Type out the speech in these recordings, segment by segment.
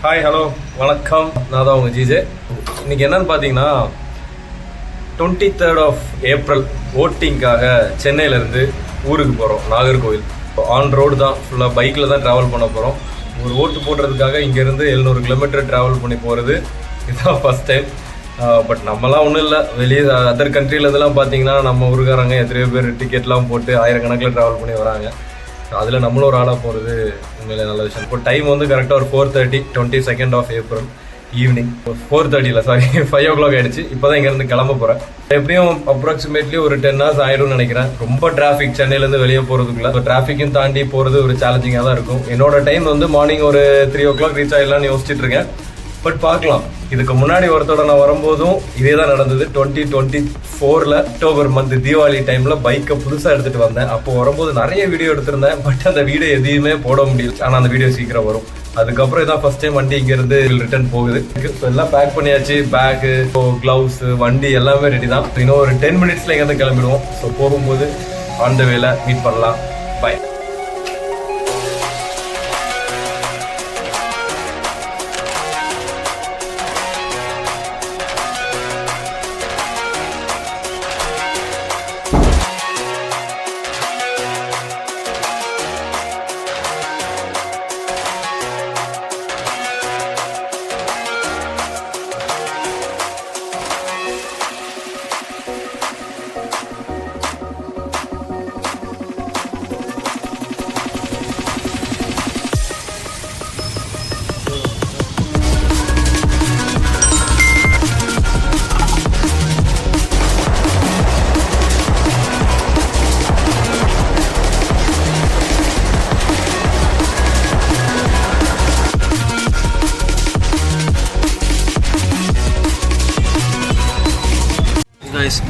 Hi hello வணக்கம், நான் தான் உங்கள் ஜிஜே. இன்னைக்கு என்னன்னு பார்த்தீங்கன்னா 23rd ஆஃப் ஏப்ரல் ஓட்டிங்காக சென்னையிலேருந்து ஊருக்கு போகிறோம், நாகர்கோவில். ஆன் ரோடு தான், ஃபுல்லாக பைக்கில் தான் ட்ராவல் பண்ண போகிறோம். ஒரு ஓட்டு போடுறதுக்காக இங்கேருந்து 700 கிலோமீட்டர் ட்ராவல் பண்ணி போகிறது இதுதான் ஃபஸ்ட் டைம். பட் நம்மலாம் ஒன்றும் இல்லை, வெளியே அதர் கண்ட்ரியில் இதெல்லாம் பார்த்தீங்கன்னா நம்ம ஊருக்காரங்க எத்தனையோ பேர் டிக்கெட்லாம் போட்டு ஆயிரக்கணக்கில் ட்ராவல் பண்ணி வராங்க. அதில் நம்மளும் ஒரு ஆளாக போகிறது உண்மையிலே நல்ல விஷயம். இப்போ டைம் வந்து கரெக்டாக ஒரு 4:30, 22nd ஆஃப் ஏப்ரல் ஈவினிங். 4:30 இல்லை, சாரி 5 o'clock ஆகிடுச்சு. இப்போ தான் இங்கேருந்து கிளம்ப போகிறேன். எப்படியும் அப்ராக்சிமேட்லி ஒரு 10 hours ஆயிடும்னு நினைக்கிறேன். ரொம்ப டிராஃபிக் சென்னையிலேருந்து வெளியே போகிறதுக்குள்ள. ஸோ டிராஃபிக்கும் தாண்டி போகிறது ஒரு சேலஞ்சிங்காக தான் இருக்கும். என்னோட டைம் வந்து மார்னிங் ஒரு 3 o'clock ரீச் ஆகிடலான்னு யோசிச்சுட்டு இருக்கேன். பட் பார்க்கலாம். இதுக்கு முன்னாடி ஒருத்தோட நான் வரும்போதும் இதே தான் நடந்தது. 2024 அக்டோபர் மந்த் தீபாவளி டைம்ல பைக்கை புதுசாக எடுத்துட்டு வந்தேன். அப்போ வரும்போது நிறைய வீடியோ எடுத்திருந்தேன். பட் அந்த வீடியோ எதையுமே போட முடியல. ஆனால் அந்த வீடியோ சீக்கிரம் வரும். அதுக்கப்புறம் இதான் ஃபர்ஸ்ட் டைம் வண்டி இங்கேருந்து ரிட்டர்ன் போகுது. எல்லாம் பேக் பண்ணியாச்சு. பேக்கு, கிளவுஸ், வண்டி எல்லாமே ரெடி தான். இன்னும் ஒரு 10 minutesல இங்கேருந்து கிளம்பிடுவோம். ஸோ போகும்போது ஆன் த வேல மீட் பண்ணலாம். பை.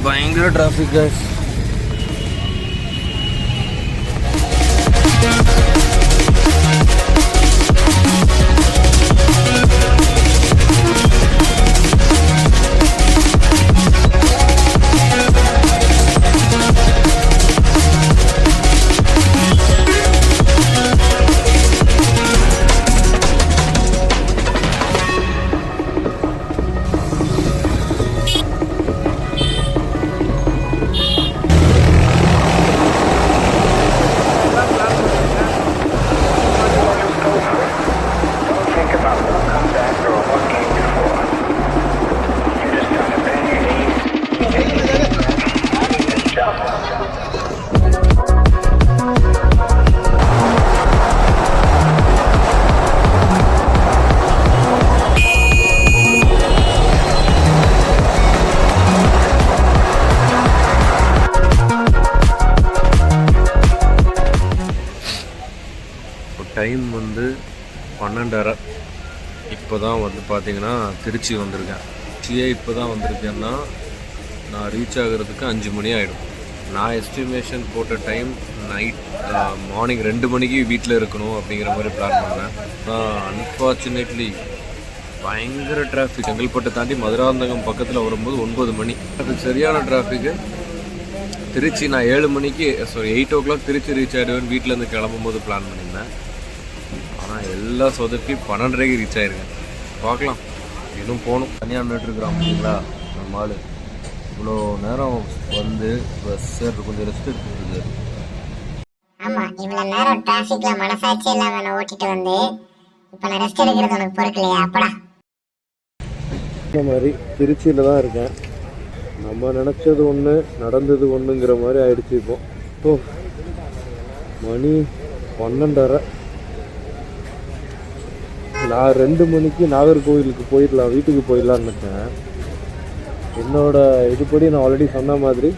பயங்கர டிராஃபிக் கைஸ். டைம் வந்து 12:30. இப்போ தான் வந்து பார்த்தீங்கன்னா திருச்சி வந்திருக்கேன். இப்போ தான் வந்திருக்கேன்னா நான் ரீச் ஆகிறதுக்கு 5 மணி ஆகிடும். நான் எஸ்டிமேஷன் போட்ட டைம் நைட் மார்னிங் 2 மணிக்கு வீட்டில் இருக்கணும் அப்படிங்கிற மாதிரி பிளான் பண்ணேன். ஆனால் அன்ஃபார்ச்சுனேட்லி பயங்கர டிராஃபிக். செங்கல்பட்டை தாண்டி மதுராந்தகம் பக்கத்தில் வரும்போது 9 மணி. அதுக்கு சரியான டிராஃபிக்கு. திருச்சி நான் 7 மணிக்கு 8 o'clock திருச்சி ரீச் ஆகிடுவேன் வீட்டிலேருந்து கிளம்பும்போது பிளான் பண்ணியிருந்தேன். ஆனால் எல்லாம் சொதப்பி 12:30க்கு ரீச் ஆகிருக்கேன். பார்க்கலாம், இன்னும் போகணும். தனியாக நின்றுட்டுருக்குறான் அப்படிங்களா நம்ம ஆள். இவ்வளோ நேரம் வந்து பஸ் கொஞ்சம் ரெஸ்ட் எடுத்துருக்கு. ஆமாம், இவ்வளோ நேரம் டிராஃபிக்கில் மனசாட்சி இல்லாமல் நான் ஓட்டிட்டு வந்து இப்போ நான் ரெஸ்ட் எடுக்கிறது உனக்கு பொறுக்கலையா? அப்படா. இந்த மாதிரி திருச்சியில் தான் இருக்கேன். நம்ம நினச்சது ஒன்று நடந்தது ஒன்றுங்கிற மாதிரி ஆயிடுச்சு. இப்போ மணி 12:30. நான் 2 மணிக்கு நாகர்கோவிலுக்கு போயிடலாம், வீட்டுக்கு போயிடலான்னு நினச்சேன். என்னோட இதுபடி நான் ஆல்ரெடி சொன்ன மாதிரி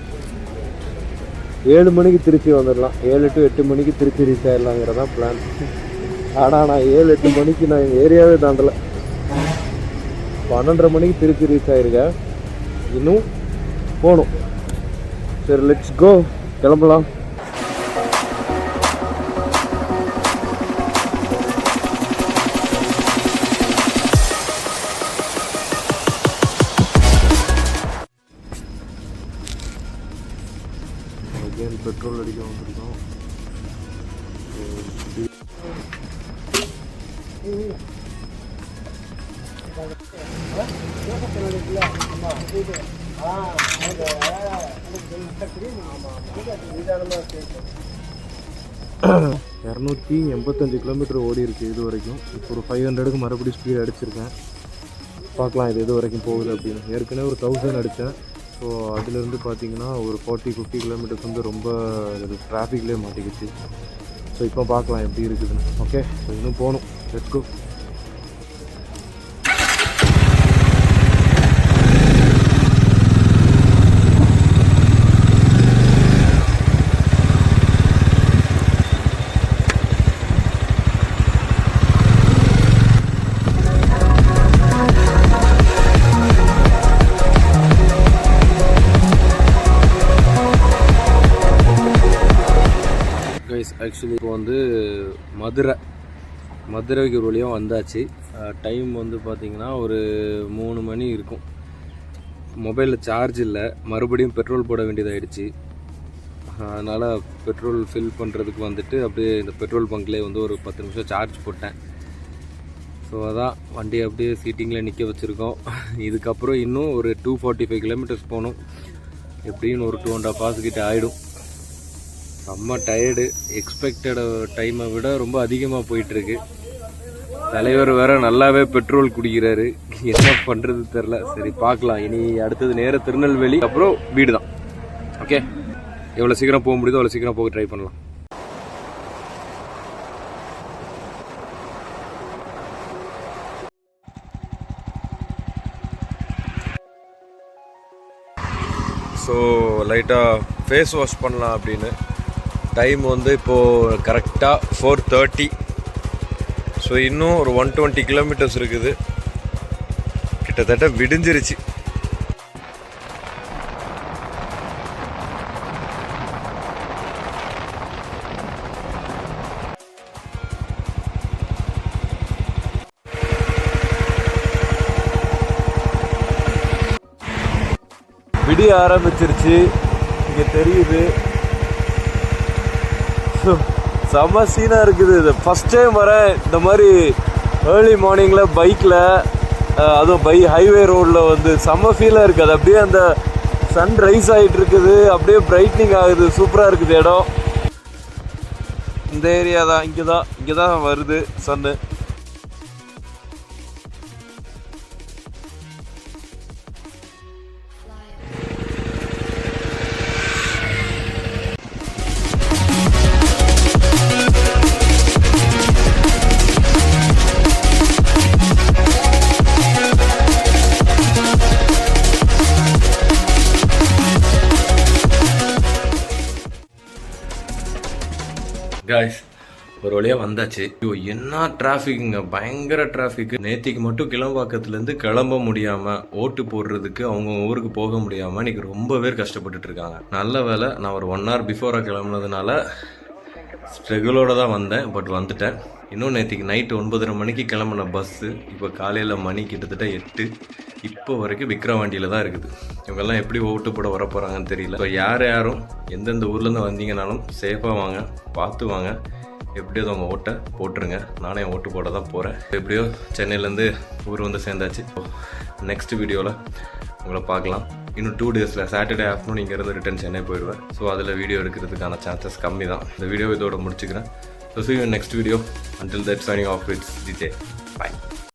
7 மணிக்கு திருச்சி வந்துடலாம். 7 to 8 மணிக்கு திருச்சி ரீச் ஆகிடலாங்கிறதான் பிளான். ஆனால் நான் 7-8 மணிக்கு நான் எங்கள் ஏரியாவே தாண்டலை. 12:30 மணிக்கு திருச்சி ரீச் ஆகிருக்கேன். இன்னும் போகணும். சரி, லெட்ஸ் கோ, கிளம்பலாம். பெட்ரோல் அடிக்க வந்திருக்கோம். இரநூத்தி 85 கிலோமீட்டர் ஓடி இருக்குது இது வரைக்கும். இப்போ ஒரு 500க்கு மறுபடியும் ஸ்பீட் அடிச்சிருக்கேன். பார்க்கலாம் இது எது வரைக்கும் போகுது அப்படின்னு. ஏற்கனவே ஒரு 1000 அடித்தேன். ஸோ அதுலேருந்து பார்த்தீங்கன்னா ஒரு 40-50 கிலோமீட்டர்ஸ் வந்து ரொம்ப டிராஃபிக்லேயே மாட்டிக்கிச்சு. ஸோ இப்போ பார்க்கலாம் எப்படி இருக்குதுன்னு. ஓகே, ஸோ இன்னும் போகணும். Let's go. ஆக்சுவலி இப்போ வந்து மதுரைக்கு ஒரு வழியாக வந்தாச்சு. டைம் வந்து பார்த்திங்கன்னா ஒரு 3 மணி இருக்கும். மொபைலில் சார்ஜ் இல்லை, மறுபடியும் பெட்ரோல் போட வேண்டியதாகிடுச்சு. அதனால் பெட்ரோல் ஃபில் பண்ணுறதுக்கு வந்துட்டு அப்படியே இந்த பெட்ரோல் பங்க்லேயே வந்து ஒரு 10 நிமிஷம் சார்ஜ் போட்டேன். ஸோ அதான் வண்டியை அப்படியே சீட்டிங்கில் நிற்க வச்சுருக்கோம். இதுக்கப்புறம் இன்னும் ஒரு 245 கிலோமீட்டர்ஸ் போகணும். எப்படியும் ஒரு 2.5 hours கிட்ட ஆகிடும். செம்ம டயர்டு. எக்ஸ்பெக்டட் டைமை விட ரொம்ப அதிகமாக போயிட்டுருக்கு. தலைவர் வேறு நல்லாவே பெட்ரோல் குடிக்கிறாரு. என்ன பண்ணுறது தெரில. சரி பார்க்கலாம். இனி அடுத்தது நேராக திருநெல்வேலி, அப்புறம் வீடு தான். ஓகே, எவ்வளோ சீக்கிரம் போக முடியுதோ அவ்வளோ சீக்கிரம் போக ட்ரை பண்ணலாம். ஸோ லைட்டாக ஃபேஸ் வாஷ் பண்ணலாம் அப்படின்னு. டைம் வந்து இப்போது கரெக்டாக 4:30. ஸோ இன்னும் ஒரு 120 கிலோமீட்டர்ஸ் இருக்குது. கிட்டத்தட்ட விடிஞ்சிருச்சு. விடிய ஆரம்பிச்சிருச்சு, இங்கே தெரியுது. செம்ம சீனாக இருக்குது. இது ஃபஸ்ட் டைம் வரேன் இந்த மாதிரி ஏர்லி மார்னிங்கில் பைக்கில், அதுவும் ஹைவே ரோடில் வந்து செம்ம ஃபீலாக இருக்குது. அது அப்படியே அந்த சன் ரைஸ் ஆகிட்டு இருக்குது, அப்படியே பிரைட்னிங் ஆகுது. சூப்பராக இருக்குது இடம். இந்த ஏரியா தான், இங்கே தான் வருது சன்னு. காய்ஸ், ஒரு வழியாக வந்தாச்சு. ஐயோ என்ன டிராஃபிக்குங்க, பயங்கர டிராஃபிக்கு. நேத்திக்கு மட்டும் கிளம்பாக்கத்துலேருந்து கிளம்ப முடியாமல், ஓட்டு போடுறதுக்கு அவங்க ஊருக்கு போக முடியாமல் இன்னைக்கு ரொம்ப பேர் கஷ்டப்பட்டுட்டு இருக்காங்க. நல்ல வேலை நான் ஒரு 1 hour பிஃபோராக கிளம்புனதுனால ஸ்ட்ரகிளோடு தான் வந்தேன். பட் வந்துட்டேன். இன்னும் நேற்றுக்கு நைட்டு 9:30 மணிக்கு கிளம்புன பஸ்ஸு இப்போ காலையில் மணி கிட்டத்தட்ட 8. இப்போ வரைக்கும் விக்ரவாண்டியில் தான் இருக்குது. இவங்கெல்லாம் எப்படி ஓட்டு போட வர போகிறாங்கன்னு தெரியல. ஸோ யாரும் எந்தெந்த ஊர்லேருந்து வந்தீங்கனாலும் சேஃபாக வாங்க, பார்த்து வாங்க. எப்படியோ அவங்க ஓட்டை போட்டுருங்க. நானே ஓட்டு போட தான் போகிறேன். எப்படியோ சென்னையிலேருந்து ஊர் வந்து சேர்ந்தாச்சு. நெக்ஸ்ட் வீடியோவில் உங்களை பார்க்கலாம். இன்னும் 2 daysல சாட்டர்டே ஆஃப்டர்நூன் இங்கேருந்து ரிட்டர்ன் சென்னை போயிடுவேன். ஸோ அதில் வீடியோ எடுக்கிறதுக்கான சான்சஸ் கம்மி தான். இந்த வீடியோ இதோட முடிச்சுக்கிறேன். So see you in next video. Until that, signing off with DJ. Bye.